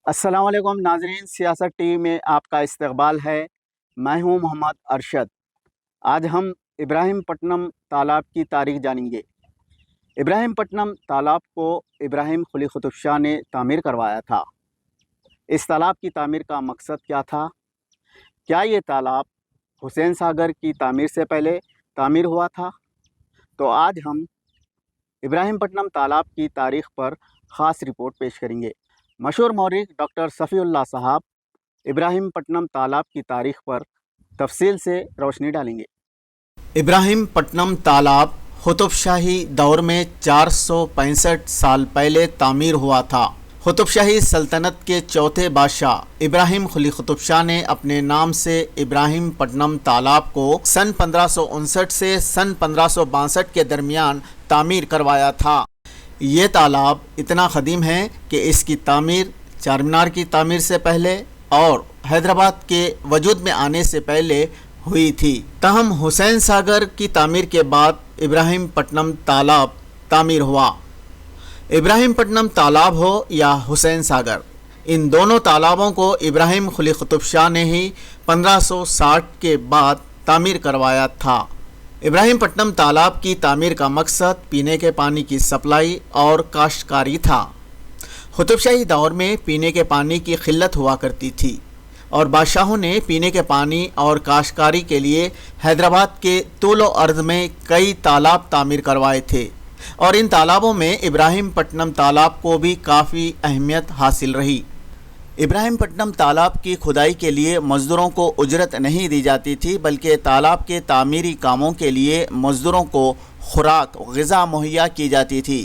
अस्सलाम वालेकुम नाजरीन, सियासत टीवी में आपका इस्तकबाल है। मैं हूं मोहम्मद अरशद। आज हम इब्राहीमपट्टनम तालाब की तारीख जानेंगे। इब्राहीमपट्टनम तालाब को इब्राहिम कुली कुतुब शाह ने तामीर करवाया था। इस तालाब की तामीर का मकसद क्या था? क्या ये तालाब हुसैन सागर की तामीर से पहले तामीर हुआ था? तो आज हम इब्राहीमपट्टनम तालाब की तारीख पर ख़ास रिपोर्ट पेश करेंगे। मशहूर मौरिख डॉक्टर सफ़ीउल्लाह साहब इब्राहीमपट्टनम तालाब की तारीख पर तफसील से रोशनी डालेंगे। इब्राहीमपट्टनम तालाब कुतुब शाही दौर में 465 साल पहले तामीर हुआ था। कुतुब शाही सल्तनत के चौथे बादशाह इब्राहिम कुली कुतुब शाह ने अपने नाम से इब्राहीमपट्टनम तालाब को सन 1559 से सन 1562 के दरमियान तामीर करवाया था। ये तालाब इतना क़दीम है कि इसकी तामीर चारमीनार की तामीर से पहले और हैदराबाद के वजूद में आने से पहले हुई थी। तहम हुसैन सागर की तामीर के बाद इब्राहीमपट्टनम तालाब तामीर हुआ। इब्राहीमपट्टनम तालाब हो या हुसैन सागर, इन दोनों तालाबों को इब्राहिम कुली कुतुब शाह ने ही 1560 के बाद तामीर करवाया था। इब्राहीमपट्टनम तालाब की तामीर का मकसद पीने के पानी की सप्लाई और काश्तकारी था। कुतुब शाही दौर में पीने के पानी की किल्लत हुआ करती थी और बादशाहों ने पीने के पानी और काश्तकारी के लिए हैदराबाद के तूलो अर्ज़ में कई तालाब तामीर करवाए थे और इन तालाबों में इब्राहीमपट्टनम तालाब को भी काफ़ी अहमियत हासिल रही। इब्राहीमपट्टनम तालाब की खुदाई के लिए मज़दूरों को उजरत नहीं दी जाती थी, बल्कि तालाब के तामीरी कामों के लिए मज़दूरों को खुराक ग़िज़ा मुहैया की जाती थी।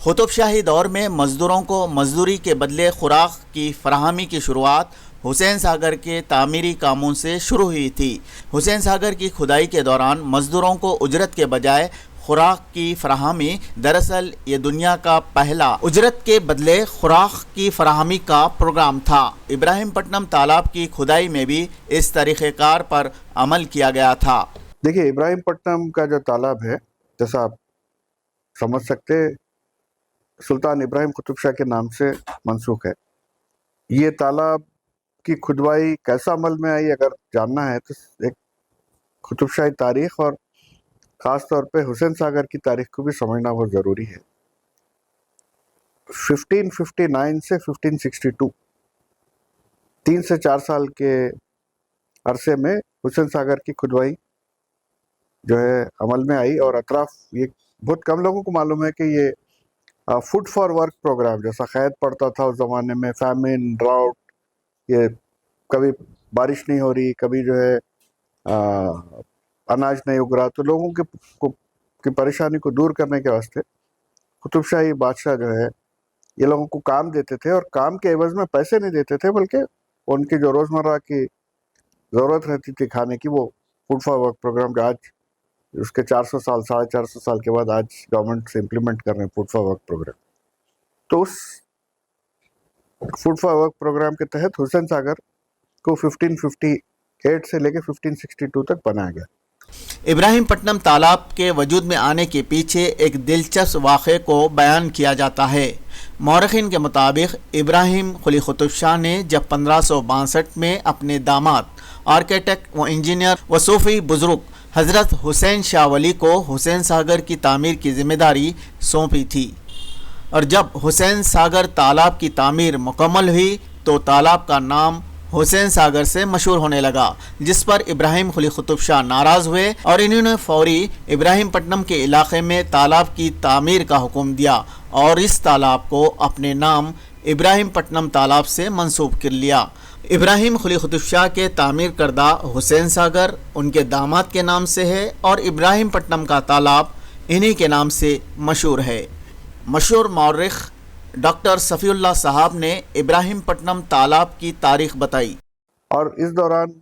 कुतुब शाही दौर में मज़दूरों को मजदूरी के बदले खुराक की फराहमी की शुरुआत हुसैन सागर के तामीरी कामों से शुरू हुई थी। हुसैन सागर की खुदाई के दौरान मज़दूरों को उजरत के बजाय खुराक की फराहमी, दरअसल ये दुनिया का पहला उजरत के बदले खुराक की फराहमी का प्रोग्राम था। इब्राहीमपट्टनम तालाब की खुदाई में भी इस तरीक़ेकार पर अमल किया गया था। देखिए, इब्राहीमपट्टनम का जो तालाब है, जैसा आप समझ सकते, सुल्तान इब्राहिम कुतुब शाह के नाम से मंसूख है। ये तालाब की खुदवाई कैसा अमल में आई, अगर जानना है तो एक कुतुब शाही तारीख और ख़ास तौर पे हुसैन सागर की तारीख को भी समझना बहुत ज़रूरी है। 1559 से 1562, 3 से 4 साल के अरसे में हुसैन सागर की खुदवाई जो है अमल में आई और अतराफ, ये बहुत कम लोगों को मालूम है कि ये फूड फॉर वर्क प्रोग्राम जैसा खैद पड़ता था उस ज़माने में, फैमिन, ड्राउट, ये कभी बारिश नहीं हो रही, कभी जो है अनाज नहीं उग रहा, तो लोगों की परेशानी को दूर करने के वास्ते कुतुब शाही बादशाह जो है ये लोगों को काम देते थे और काम के एवज में पैसे नहीं देते थे, बल्कि उनकी जो रोज़मर्रा की ज़रूरत रहती थी खाने की, वो फूड फॉर वर्क प्रोग्राम का आज उसके 400 साल, 450 साल के बाद आज गवर्नमेंट से इम्प्लीमेंट कर रहे हैं फूड फॉर वर्क प्रोग्राम। तो उस फूड फॉर वर्क प्रोग्राम के तहत हुसैन सागर को 1558 से लेकर 1562 तक बनाया गया। इब्राहीमपट्टनम तालाब के वजूद में आने के पीछे एक दिलचस्प वाक़े को बयान किया जाता है। मौरख़ीन के मुताबिक इब्राहिम कुली कुतुब शाह ने जब 1562 में अपने दामाद आर्किटेक्ट व इंजीनियर व सूफ़ी बुज़ुर्ग हज़रत हुसैन शाह वली को हुसैन सागर की तामीर की ज़िम्मेदारी सौंपी थी और जब हुसैन सागर तालाब की तामीर मुकम्मल हुई तो तालाब का नाम हुसैन सागर से मशहूर होने लगा, जिस पर इब्राहिम कुली कुतुब शाह नाराज़ हुए और इन्होंने फौरी इब्राहीमपट्टनम के इलाके में तालाब की तामीर का हुक्म दिया और इस तालाब को अपने नाम इब्राहीमपट्टनम तालाब से मंसूब कर लिया। इब्राहिम कुली कुतुब शाह के तामीर करदा हुसैन सागर उनके दामाद के नाम से है और इब्राहीमपट्टनम का तालाब इन्हीं के नाम से मशहूर है। मशहूर मौरिख डॉक्टर सफ़ीउल्लाह साहब ने इब्राहीमपट्टनम तालाब की तारीख बताई और इस दौरान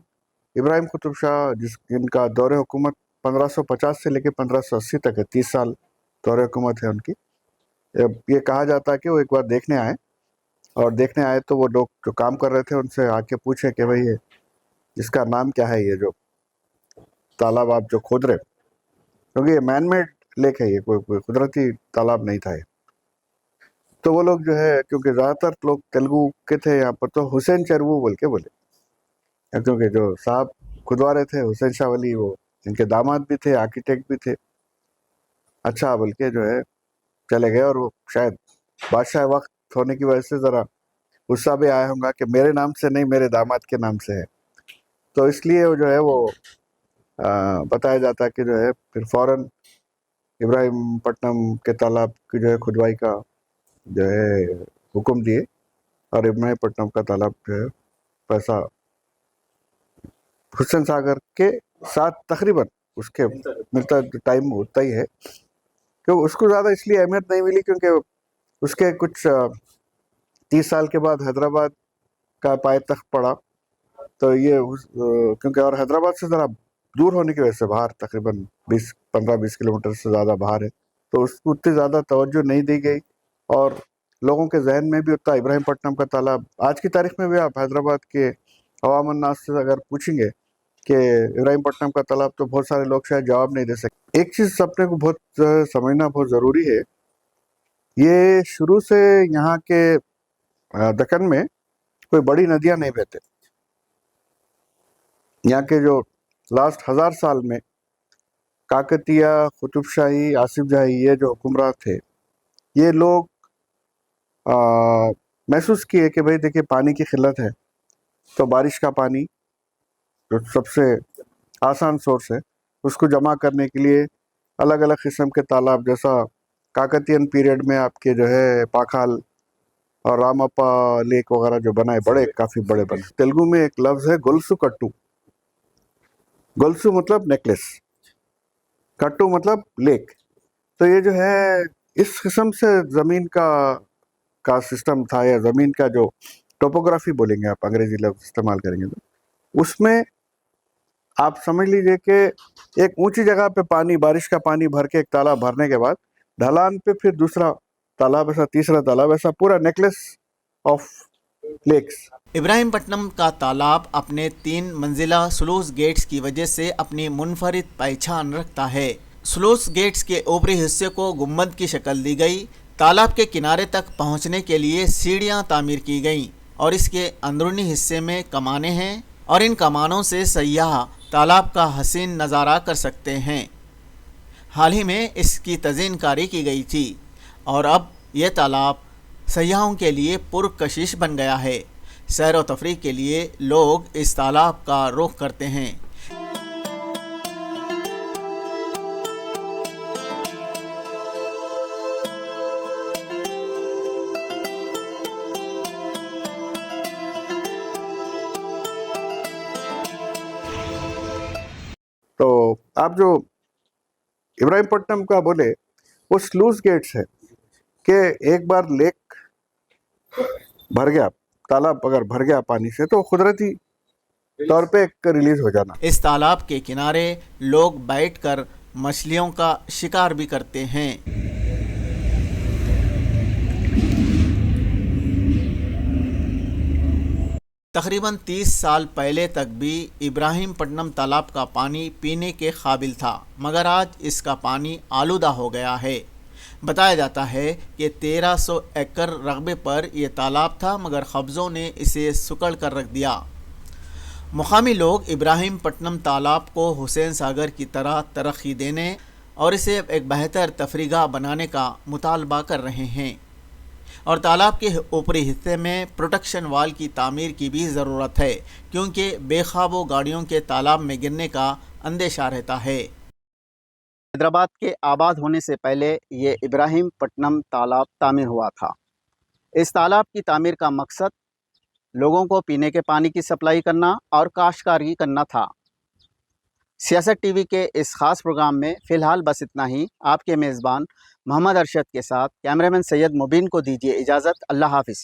इब्राहिम कुतुब शाह जिनका दौरे हुकूमत 1550 से लेकर 1580 तक है, 30 साल दौरे हुकूमत है उनकी। ये कहा जाता है कि वो एक बार देखने आए और देखने आए तो वो लोग जो काम कर रहे थे उनसे आके पूछे कि भाई ये इसका नाम क्या है, ये जो तालाब आप जो खोद रहे, क्योंकि ये मैन मेड लेक है, ये कोई कुदरती तालाब नहीं था ये। तो वो लोग जो है, क्योंकि ज़्यादातर लोग तेलुगु के थे यहाँ पर, तो हुसैन चरवू बोल के बोले, क्योंकि जो साहब खुदवारे थे हुसैन शाह वली, वो इनके दामाद भी थे, आर्किटेक्ट भी थे, अच्छा बोल के जो है चले गए। और वो शायद बादशाह वक्त होने की वजह से ज़रा गुस्सा भी आया होगा कि मेरे नाम से नहीं, मेरे दामाद के नाम से है, तो इसलिए वो जो है वो बताया जाता है कि जो है फिर फौरन इब्राहिमपट्टनम के तालाब की जो है खुदवाई का जो है हुक्म दिए, और इब्राहिमपट्टनम का तालाब जो है पैसा हुसैन सागर के साथ तकरीबन उसके मिलता टाइम उतना ही है, क्योंकि उसको ज़्यादा इसलिए अहमियत नहीं मिली क्योंकि उसके कुछ 30 साल के बाद हैदराबाद का पायतख्त पड़ा, तो ये क्योंकि और हैदराबाद से ज़रा दूर होने की वजह से बाहर, तकरीबन 15-20 किलोमीटर से ज़्यादा बाहर है, तो उसको उतनी ज़्यादा तवज्जो नहीं दी गई, और लोगों के जहन में भी उतना इब्राहिमपट्टनम का तालाब, आज की तारीख में भी आप हैदराबाद के अवाम अन्नास से अगर पूछेंगे कि इब्राहिमपट्टनम का तालाब, तो बहुत सारे लोग शायद जवाब नहीं दे सकते। एक चीज़ अपने को बहुत समझना बहुत ज़रूरी है, ये शुरू से यहाँ के दक्कन में कोई बड़ी नदियाँ नहीं बहते। यहाँ के जो लास्ट 1000 साल में काकतिया, कुतुब शाही, आसिफ जाही, ये जो हुक्मरान थे, ये लोग महसूस किए कि भाई देखिए पानी की किल्लत है, तो बारिश का पानी जो सबसे आसान सोर्स है, उसको जमा करने के लिए अलग अलग किस्म के तालाब, जैसा काकतियन पीरियड में आपके जो है पाखाल और रामप्पा लेक वगैरह जो बनाए, बड़े काफ़ी बड़े बने। तेलुगु में एक लफ्ज़ है गोल्सु कट्टू। गोल्सु मतलब नेकलेस, कट्टू मतलब लेक। तो ये जो है इस किस्म से ज़मीन का सिस्टम था, या ज़मीन का जो टोपोग्राफी बोलेंगे आप, अंग्रेजी लफ्ज़ इस्तेमाल करेंगे, तो उसमें आप समझ लीजिए कि एक ऊंची जगह पे पानी, बारिश का पानी भर के एक तालाब भरने के बाद ढलान पे फिर दूसरा तालाब, ऐसा तीसरा तालाब, ऐसा पूरा नेकलेस ऑफ लेक्स। इब्राहिमपट्टनम का तालाब अपने 3 मंजिला स्लूस गेट्स की वजह से अपनी मुनफरिद पहचान रखता है। स्लूस गेट्स के ऊपरी हिस्से को गुम्बद की शक्ल दी गई। तालाब के किनारे तक पहुंचने के लिए सीढ़ियां तामीर की गईं और इसके अंदरूनी हिस्से में कमानें हैं, और इन कमानों से सयाह तालाब का हसीन नज़ारा कर सकते हैं। हाल ही में इसकी तज़ीनकारी की गई थी और अब यह तालाब सयाहों के लिए पुरकशिश बन गया है। सैर व तफरीह के लिए लोग इस तालाब का रुख करते हैं। तो आप जो इब्राहिमपट्टनम का बोले, वो स्लूस गेट्स है कि एक बार लेक भर गया, तालाब अगर भर गया पानी से, तो कुदरती तौर पे एक रिलीज हो जाना। इस तालाब के किनारे लोग बैठकर मछलियों का शिकार भी करते हैं। तकरीबन 30 साल पहले तक भी इब्राहिमपट्टनम तालाब का पानी पीने के काबिल था, मगर आज इसका पानी आलूदा हो गया है। बताया जाता है कि 1300 एकड़ रकबे पर यह तालाब था, मगर कब्ज़ों ने इसे सुकड़ कर रख दिया। मुकामी लोग इब्राहिमपट्टनम तालाब को हुसैन सागर की तरह तरक्की देने और इसे एक बेहतर तफरीगाह बनाने का मुतालबा कर रहे हैं, और तालाब के ऊपरी हिस्से में प्रोटेक्शन वाल की तामीर की भी ज़रूरत है, क्योंकि बेखाबो गाड़ियों के तालाब में गिरने का अंदेशा रहता है। हैदराबाद के आबाद होने से पहले ये इब्राहिमपट्टनम तालाब तामीर हुआ था। इस तालाब की तामीर का मकसद लोगों को पीने के पानी की सप्लाई करना और काश्तकारी करना था। सियासत टीवी के इस ख़ास प्रोग्राम में फ़िलहाल बस इतना ही। आपके मेज़बान मोहम्मद अरशद के साथ कैमरामैन सैयद मुबीन को दीजिए इजाज़त। अल्लाह हाफ़िज़।